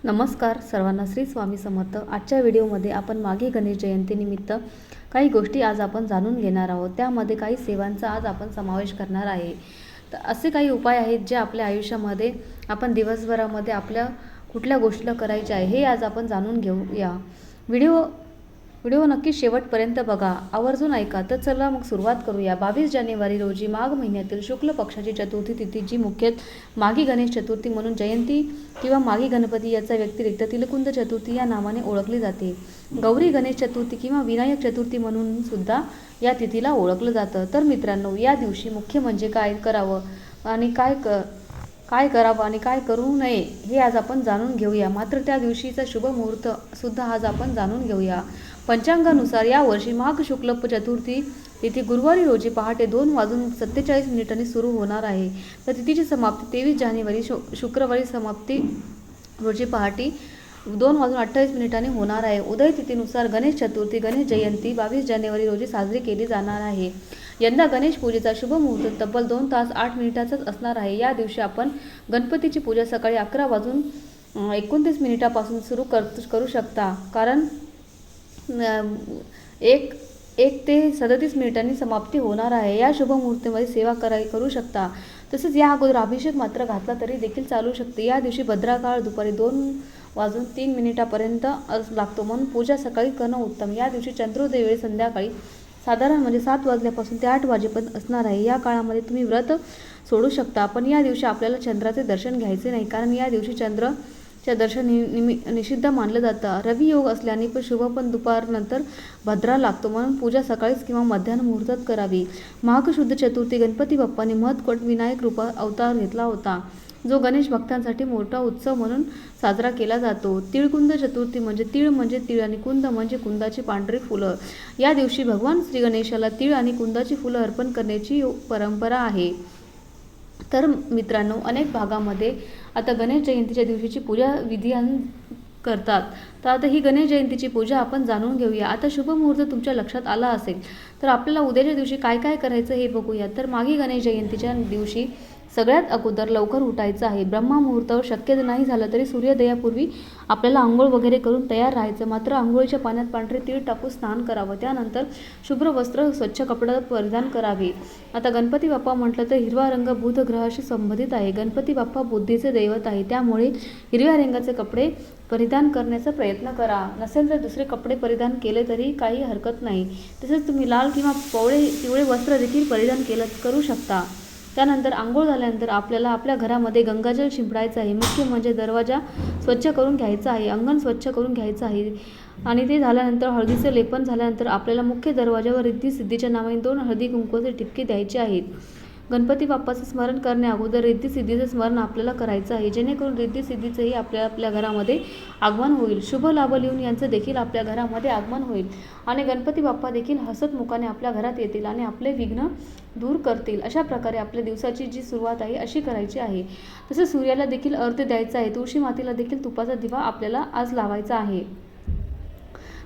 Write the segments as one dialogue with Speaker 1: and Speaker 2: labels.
Speaker 1: नमस्कार सर्वांना, श्री स्वामी समर्थ। आजच्या व्हिडिओमध्ये आपण माघी गणेश जयंतीनिमित्त काही गोष्टी आज आपण जाणून घेणार आहोत। त्यामध्ये काही सेवांचा आज आपण समावेश करणार आहे। तर असे काही उपाय आहेत जे आपल्या आयुष्यामध्ये आपण दिवसभरामध्ये आपल्या कुठल्या गोष्टीला करायचे आहे हे आज आपण जाणून घेऊया। व्हिडिओ नक्की शेवटपर्यंत बघा, आवर्जून ऐका। तर चला मग सुरुवात करूया। 22 जानेवारी रोजी माघ महिन्यातील शुक्ल पक्षाची चतुर्थी तिथी, जी मुख्यतः माघी गणेश चतुर्थी म्हणून जयंती किंवा माघी गणपती याचा व्यतिरिक्त तिलकुंद चतुर्थी या नावाने ओळखली जाते। गौरी गणेश चतुर्थी किंवा विनायक चतुर्थी म्हणून सुद्धा या तिथीला ओळखलं जातं। तर मित्रांनो, या दिवशी मुख्य म्हणजे काय करावं आणि काय करावं आणि काय करू नये हे आज आपण जाणून घेऊया। मात्र त्या दिवशीचा शुभ मुहूर्त सुद्धा आज आपण जाणून घेऊया। पंचांगानुसार यावर्षी माघ शुक्ल चतुर्थी तिथी गुरुवारी रोजी पहाटे 2:47 सुरू होणार आहे। तर तिथीची समाप्ती 23 जानेवारी शुक्रवारी समाप्ती रोजी पहाटे 2:28 होणार आहे। उदय तिथीनुसार गणेश चतुर्थी गणेश जयंती 22 जानेवारी रोजी साजरी केली जाणार आहे। यंदा गणेश पूजेचा शुभ मुहूर्त तब्बल 2 तास 8 मिनिटाचाच असणार आहे। या दिवशी आपण गणपतीची पूजा सकाळी 11:29 सुरू करू शकता, कारण 1 ते 37 मिनिटांनी समाप्ती होणार आहे। या शुभ मुहूर्तामध्ये सेवा करू शकता। तसेच या अगोदर अभिषेक मात्र घातला तरी देखील चालू शकते। या दिवशी भद्राकाळ दुपारी 2:03 लागतो, म्हणून पूजा सकाळी करणं उत्तम। या दिवशी चंद्रोदय वेळ संध्याकाळी साधारण म्हणजे 7 वाजल्यापासून ते 8 वाजेपर्यंत असणार आहे। या काळामध्ये तुम्ही व्रत सोडू शकता, पण या दिवशी आपल्याला चंद्राचे दर्शन घ्यायचे नाही, कारण या दिवशी चंद्राचे दर्शन निषिद्ध मानलं जातं। रवी योग असल्याने पण शुभ पण दुपारनंतर भद्रा लागतो, म्हणून पूजा सकाळीच किंवा मध्यान्ह मुहूर्तात करावी। माघ शुद्ध चतुर्थी गणपती बाप्पांनी महत्कोट विनायक रूपात अवतार घेतला होता, जो गणेश भक्तांसाठी मोठा उत्सव म्हणून साजरा केला जातो। तिळकुंद चतुर्थी म्हणजे तीळ आणि कुंद म्हणजे कुंदाची पांढरी फुलं। या दिवशी भगवान श्री गणेशाला तीळ आणि कुंदाची फुलं अर्पण करण्याची परंपरा आहे। तर मित्रांनो, अनेक भागामध्ये आता गणेश जयंतीच्या दिवशीची पूजा विधियान करतात। तर आता ही गणेश जयंतीची पूजा आपण जाणून घेऊया। आता शुभ मुहूर्त तुमच्या लक्षात आला असेल, तर आपल्याला उद्याच्या दिवशी काय काय करायचं हे बघूया। तर माघी गणेश जयंतीच्या दिवशी सगळ्यात अगोदर लवकर उठायचं आहे। ब्रह्मा मुहूर्तावर शक्य नाही झालं तरी सूर्योदयापूर्वी आपल्याला आंघोळ वगैरे करून तयार राहायचं। मात्र आंघोळीच्या पाण्यात पांढरे तीळ टाकून स्नान करावं। त्यानंतर शुभ्र वस्त्र स्वच्छ कपडा परिधान करावे। आता गणपती बाप्पा म्हटलं तर हिरवा रंग बुध ग्रहाशी संबंधित आहे। गणपती बाप्पा बुद्धीचे दैवत आहे, त्यामुळे हिरव्या रंगाचे कपडे परिधान करण्याचा प्रयत्न करा। नसेल तर दुसरे कपडे परिधान केले तरी काही हरकत नाही। तसेच तुम्ही लाल किंवा पिवळे वस्त्र देखील परिधान करू शकता। त्यानंतर आंघोळ झाल्यानंतर आपल्याला आपल्या घरामध्ये गंगाजल शिंपडायचं आहे। मुख्य म्हणजे दरवाजा स्वच्छ करून घ्यायचा आहे, अंगण स्वच्छ करून घ्यायचं आहे, आणि ते झाल्यानंतर हळदीचे लेपन झाल्यानंतर आपल्याला मुख्य दरवाजावर रिद्धी सिद्धीच्या नावाने 2 हळदी कुंकूचे ठिपके द्यायचे आहेत। गणपती बाप्पाचं स्मरण करण्या अगोदर रिद्धी सिद्धीचं स्मरण आपल्याला करायचं आहे, जेणेकरून रिद्धी सिद्धीचंही आपल्या घरामध्ये आगमन होईल। शुभ लाभ लिहून यांचं देखील आपल्या घरामध्ये आगमन होईल, आणि गणपती बाप्पा देखील हसतमुखाने आपल्या घरात येतील आणि आपले विघ्न दूर करतील। अशा प्रकारे आपल्या दिवसाची जी सुरुवात आहे अशी करायची आहे। तसेच सूर्याला देखील अर्घ्य द्यायचा आहे। तुळशी मातेला देखील तुपाचा दिवा आपल्याला आज लावायचा आहे।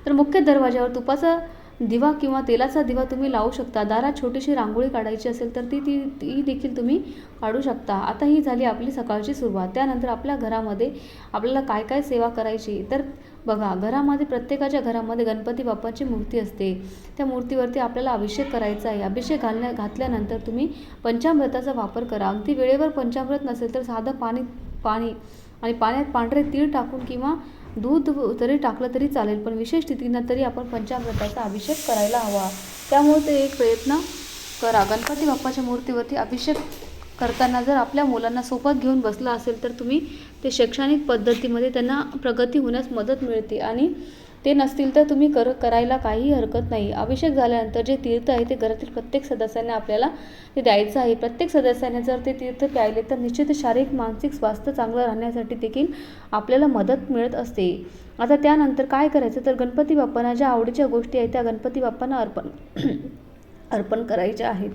Speaker 1: तर मुख्य दरवाजावर तुपाचा दिवा किंवा तेलाचा दिवा तुम्ही लावू शकता। दारात छोटीशी रांगोळी काढायची असेल तर ती देखील तुम्ही काढू शकता। आता ही झाली आपली सकाळची सुरुवात। त्यानंतर आपल्या घरामध्ये आपल्याला काय काय सेवा करायची, तर बघा, घरामध्ये प्रत्येकाच्या घरामध्ये गणपती बाप्पाची मूर्ती असते। त्या मूर्तीवरती आपल्याला अभिषेक करायचा आहे। अभिषेक घातल्यानंतर तुम्ही पंचामृताचा वापर करा। अगदी वेळेवर पंचामृत नसेल तर साधं पाणी आणि पाण्यात पांढरे तीळ टाकून किंवा दूध जरी टाकलं तरी चालेल, पण विशेष स्थितीनं तरी आपण पंचामृताचा अभिषेक करायला हवा। त्यामुळे ते एक प्रयत्न करा। गणपती बाप्पाच्या मूर्तीवरती अभिषेक करताना जर आपल्या मुलांना सोबत घेऊन बसला असेल तर तुम्ही ते शैक्षणिक पद्धतीमध्ये त्यांना प्रगती होण्यास मदत मिळते, आणि ते नसतील तर तुम्ही करायला काही हरकत नाही। अभिषेक झाल्यानंतर जे तीर्थ आहे ते घरातील प्रत्येक सदस्यांना आपल्याला ते द्यायचं आहे। प्रत्येक सदस्याने जर ते तीर्थ प्यायले तर निश्चित शारीरिक मानसिक स्वास्थ्य चांगलं राहण्यासाठी देखील आपल्याला मदत मिळत असते। आता त्यानंतर काय करायचं, तर गणपती बाप्पांना ज्या आवडीच्या गोष्टी आहेत त्या गणपती बाप्पांना अर्पण करायच्या आहेत।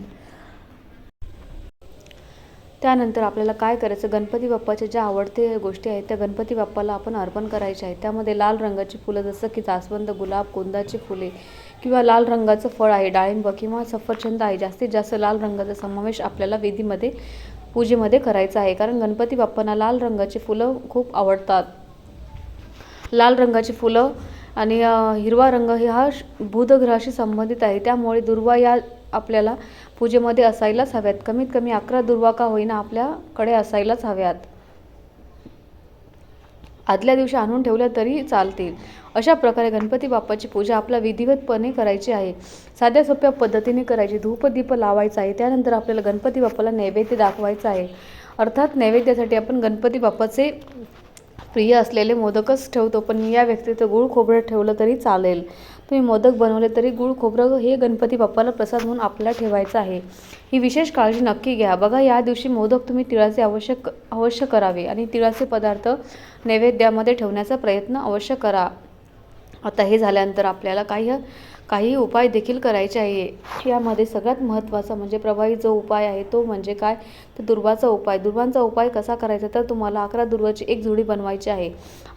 Speaker 1: त्यानंतर आपल्याला काय करायचं, गणपती बाप्पाच्या ज्या आवडते गोष्टी आहेत त्या गणपती बाप्पाला आपण अर्पण करायच्या आहेत। त्यामध्ये लाल रंगाची फुलं जसं की जास्वंद, गुलाब, कुंदाची फुले किंवा लाल रंगाचं फळ आहे डाळिंब किंवा सफरचंद आहे, जास्तीत जास्त लाल रंगाचा समावेश आपल्याला पूजेमध्ये करायचा आहे, कारण गणपती बाप्पांना लाल रंगाची फुलं खूप आवडतात। लाल रंगाची फुलं आणि हिरवा रंग हा बुध ग्रहाशी संबंधित आहे, त्यामुळे दुर्वा या आपल्याला पूजेमध्ये असायलाच हव्यात. कमीत कमी 11 दुर्वा का होईना आपल्याकडे असायलाच हव्यात. आदल्या दिवशी आणून ठेवल्या तरी चालतील. अशा प्रकारे गणपती बाप्पाची पूजा आपला विधिवतपणे करायची आहे. साध्या सोप्या पद्धतीने करायची. धूपदीप लावायचा आहे. त्यानंतर आपल्याला गणपती बाप्पाला नैवेद्य दाखवायचा आहे. अर्थात नैवेद्यासाठी आपण गणपती बाप्पाचे प्रिय असलेले मोदकच ठेवतो, पण या व्यतिरिक्त गूळ खोबरं ठेवलं तरी चालेल. तुम्ही मोदक बनवले तरी गूळ खोबरं हे गणपती बाप्पाला प्रसाद म्हणून आपल्याला ठेवायचं आहे. ही विशेष काळजी नक्की घ्या. बघा, या दिवशी मोदक तुम्ही तिळाचे अवश्य करावे आणि तिळाचे पदार्थ नैवेद्यामध्ये ठेवण्याचा प्रयत्न अवश्य करा. आता हे झाल्यानंतर आपल्याला काही उपाय देखील करायचे आहे. यामध्ये सगळ्यात महत्त्वाचा म्हणजे प्रभावी जो उपाय आहे तो म्हणजे काय, तर दुर्वांचा उपाय. दुर्वांचा उपाय कसा करायचा, तर तुम्हाला 11 दुर्वाची एक जोडी बनवायची आहे.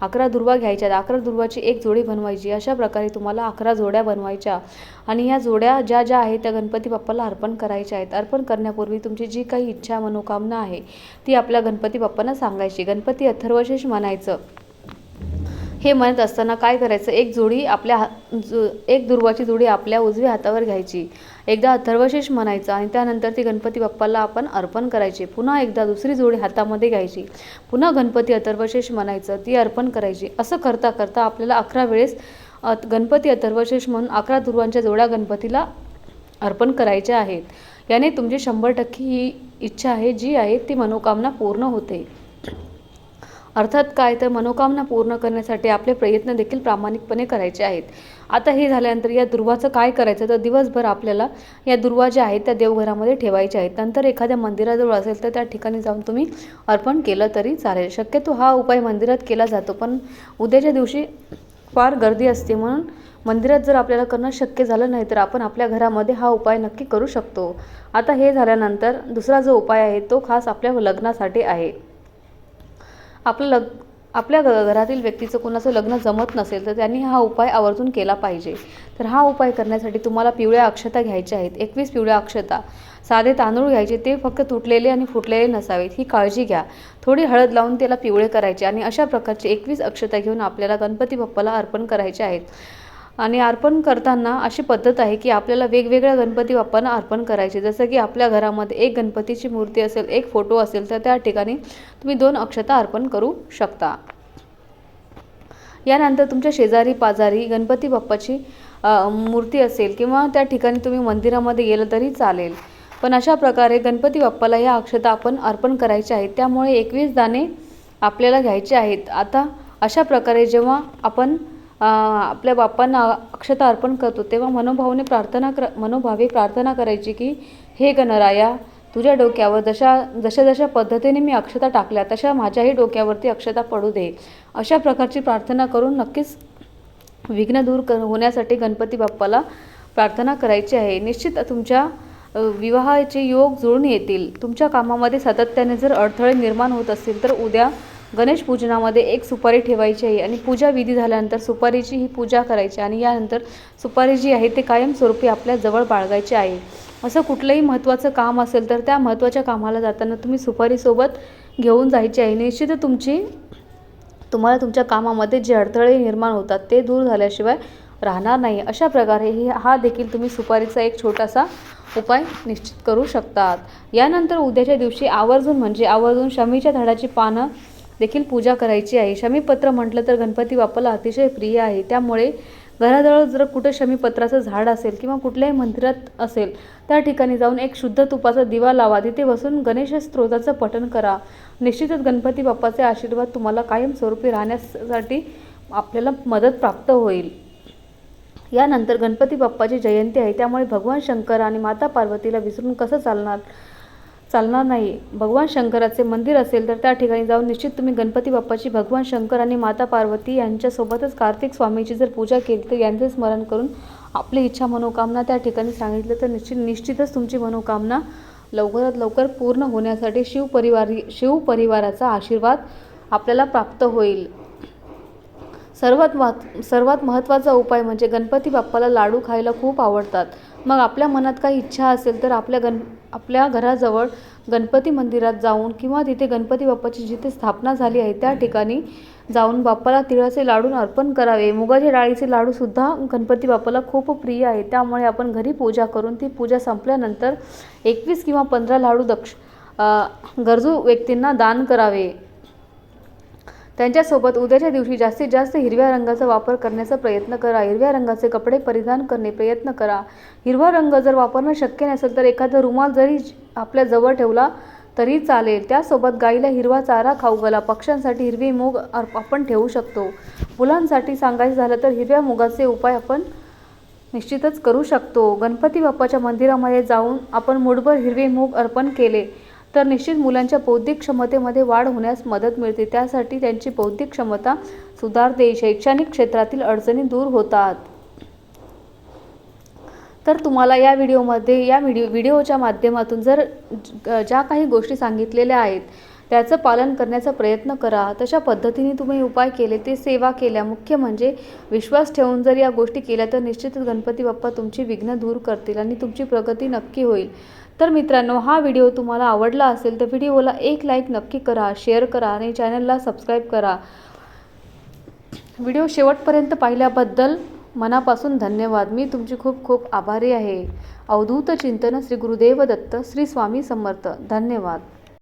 Speaker 1: 11 दुर्वा घ्यायच्या, 11 दुर्वाची एक जोडी बनवायची. अशा प्रकारे तुम्हाला 11 जोड्या बनवायच्या आणि या जोड्या ज्या आहेत त्या गणपती बाप्पाला अर्पण करायच्या आहेत. अर्पण करण्यापूर्वी तुमची जी काही इच्छा मनोकामना आहे ती आपल्या गणपती बाप्पांना सांगायची. गणपती अथर्वशीर्ष म्हणायचं. हे म्हणत असताना काय करायचं, एक दुर्वाची जोडी आपल्या उजव्या हातावर घ्यायची. एकदा अथर्वशीर्ष म्हणायचं आणि त्यानंतर ती गणपती बाप्पाला आपण अर्पण करायची. पुन्हा एकदा दुसरी जोडी हातामध्ये घ्यायची. पुन्हा गणपती अथर्वशीर्ष म्हणायचं, ती अर्पण करायची. असं करता करता आपल्याला 11 वेळेस गणपती अथर्वशीर्ष म्हणून 11 दुर्वांच्या जोड्या गणपतीला अर्पण करायच्या आहेत. याने तुमची 100% ही इच्छा आहे जी आहे ती मनोकामना पूर्ण होते. अर्थात काय, तर मनोकामना पूर्ण करण्यासाठी आपले प्रयत्न देखील प्रामाणिकपणे करायचे आहेत. आता हे झाल्यानंतर या दुर्वाचं काय करायचं, तर दिवसभर आपल्याला या दुर्वा ज्या आहेत त्या देवघरामध्ये ठेवायच्या आहेत. नंतर एखाद्या मंदिराजवळ असेल तर त्या ठिकाणी जाऊन तुम्ही अर्पण केलं तरी चालेल. शक्यतो हा उपाय मंदिरात केला जातो, पण उद्याच्या दिवशी फार गर्दी असते, म्हणून मंदिरात जर आपल्याला करणं शक्य झालं नाही तर आपण आपल्या घरामध्ये हा उपाय नक्की करू शकतो. आता हे झाल्यानंतर दुसरा जो उपाय आहे तो खास आपल्या लग्नासाठी आहे. आपल्या घरातील व्यक्तीचं कोणाचं लग्न जमत नसेल तर त्यांनी हा उपाय आवर्जून केला पाहिजे. तर हा उपाय करण्यासाठी तुम्हाला पिवळ्या अक्षता घ्यायच्या आहेत. 21 पिवळ्या अक्षता. साधे तांदूळ घ्यायचे, ते फक्त तुटलेले आणि फुटलेले नसावेत, ही काळजी घ्या. थोडी हळद लावून त्याला पिवळे करायचे आणि अशा प्रकारचे 21 अक्षता घेऊन आपल्याला गणपती बाप्पाला अर्पण करायचे आहेत. आणि अर्पण करताना अशी पद्धत आहे की आपल्याला वेगवेगळ्या गणपती बाप्पांना अर्पण करायचे. जसं की आपल्या घरामध्ये एक गणपतीची मूर्ती असेल, एक फोटो असेल तर त्या ठिकाणी तुम्ही 2 अक्षता अर्पण करू शकता. यानंतर तुमच्या शेजारी पाजारी गणपती बाप्पाची मूर्ती असेल किंवा त्या ठिकाणी तुम्ही मंदिरामध्ये गेलं तरी चालेल, पण अशा प्रकारे गणपती बाप्पाला या अक्षता आपण अर्पण करायच्या आहेत. त्यामुळे 21 दाणे आपल्याला घ्यायचे आहेत. आता अशा प्रकारे जेव्हा आपण आपल्या बाप्पांना अक्षता अर्पण करतो तेव्हा मनोभावे प्रार्थना करायची की हे गणराया, तुझ्या डोक्यावर जशा पद्धतीने मी अक्षता टाकल्या तशा माझ्याही डोक्यावरती अक्षता पडू दे. अशा प्रकारची प्रार्थना करून नक्कीच विघ्न दूर होण्यासाठी गणपती बाप्पाला प्रार्थना करायची आहे. निश्चित तुमच्या विवाहाचे योग जुळून येतील. तुमच्या कामामध्ये सातत्याने जर अडथळे निर्माण होत असतील तर उद्या गणेश पूजनामध्ये एक सुपारी ठेवायची आहे आणि पूजा विधी झाल्यानंतर सुपारीची ही पूजा करायची आणि यानंतर सुपारी जी आहे ते कायमस्वरूपी आपल्या जवळ बाळगायची आहे. असं कुठलंही महत्त्वाचं काम असेल तर त्या महत्त्वाच्या कामाला जाताना तुम्ही सुपारीसोबत घेऊन जायची आहे. निश्चित तुम्हाला तुमच्या कामामध्ये जे अडथळे निर्माण होतात ते दूर झाल्याशिवाय राहणार नाही. अशा प्रकारे हा देखील तुम्ही सुपारीचा एक छोटासा उपाय निश्चित करू शकतात. यानंतर उद्याच्या दिवशी आवर्जून शमीच्या झाडाची पानं देखील पूजा करायची आहे. शमीपत्र म्हटलं तर गणपती बाप्पाला अतिशय प्रिय आहे. त्यामुळे घराजवळ जर कुठं शमीपत्राचं झाड असेल किंवा कुठल्याही मंदिरात असेल त्या ठिकाणी जाऊन एक शुद्ध तुपाचा दिवा लावा. तिथे बसून गणेश स्तोत्राचं पठण करा. निश्चितच गणपती बाप्पाचे आशीर्वाद तुम्हाला कायमस्वरूपी राहण्यासाठी आपल्याला मदत प्राप्त होईल. यानंतर गणपती बाप्पाची जयंती आहे, त्यामुळे भगवान शंकर आणि माता पार्वतीला विसरून कसं चालणार नाही. भगवान शंकराचे मंदिर असेल तर त्या ठिकाणी जाऊन निश्चित तुम्ही गणपती बाप्पाची भगवान शंकर आणि माता पार्वती यांच्यासोबतच कार्तिक स्वामीची जर पूजा केली तर यांचे स्मरण करून आपली इच्छा मनोकामना त्या ठिकाणी सांगितलं तर निश्चितच तुमची मनोकामना लवकरात लवकर पूर्ण होण्यासाठी शिवपरिवाराचा आशीर्वाद आपल्याला प्राप्त होईल. सर्वात महत्त्वाचा उपाय म्हणजे गणपती बाप्पाला लाडू खायला खूप आवडतात. मग आपल्या मनात काही इच्छा असेल तर आपल्या घराजवळ गणपती मंदिरात जाऊन किंवा तिथे गणपती बाप्पाची जिथे स्थापना झाली आहे त्या ठिकाणी जाऊन बाप्पाला तिळाचे लाडू अर्पण करावे. मुगाच्या डाळीचे लाडूसुद्धा गणपती बाप्पाला खूप प्रिय आहे, त्यामुळे आपण घरी पूजा करून ती पूजा संपल्यानंतर 21 किंवा 15 लाडू गरजू व्यक्तींना दान करावे. त्यांच्यासोबत उद्याच्या दिवशी जास्तीत जास्त हिरव्या रंगाचा वापर करण्याचा प्रयत्न करा. हिरव्या रंगाचे कपडे परिधान करणे प्रयत्न करा. हिरवा रंग जर वापरणं शक्य नसेल तर एखादा रुमाल जरी आपल्या जवळ ठेवला तरी चालेल. त्यासोबत गाईला हिरवा चारा खाऊ घाला. पक्ष्यांसाठी हिरवी मूग आपण ठेवू शकतो. मुलांसाठी सांगायचं झालं तर हिरव्या मुगाचे उपाय आपण निश्चितच करू शकतो. गणपती बाप्पाच्या मंदिरामध्ये जाऊन आपण मूठभर हिरवे मूग अर्पण केले तर निश्चित मुलांच्या बौद्धिक क्षमतेमध्ये वाढ होण्यास मदत मिळते. त्यासाठी त्यांची बौद्धिक क्षमता सुधारते. शैक्षणिक क्षेत्रातील अडचणी दूर होतात. तर तुम्हाला या व्हिडिओच्या माध्यमातून जर ज्या काही गोष्टी सांगितलेल्या आहेत त्याचं पालन करण्याचा प्रयत्न करा. तशा पद्धतीने तुम्ही उपाय केले, ते सेवा केल्या, मुख्य म्हणजे विश्वास ठेवून जर या गोष्टी केल्या तर निश्चितच गणपती बाप्पा तुमची विघ्न दूर करतील आणि तुमची प्रगती नक्की होईल. तर मित्रांनो, हा व्हिडिओ तुम्हाला आवडला असेल तर व्हिडिओला एक लाईक नक्की करा, शेअर करा आणि चॅनलला सबस्क्राईब करा. व्हिडिओ शेवटपर्यंत पाहिल्याबद्दल मनापासून धन्यवाद. मी तुमची खूप खूप आभारी आहे. अवधूत चिंतन श्री गुरुदेव दत्त, श्री स्वामी समर्थ. धन्यवाद.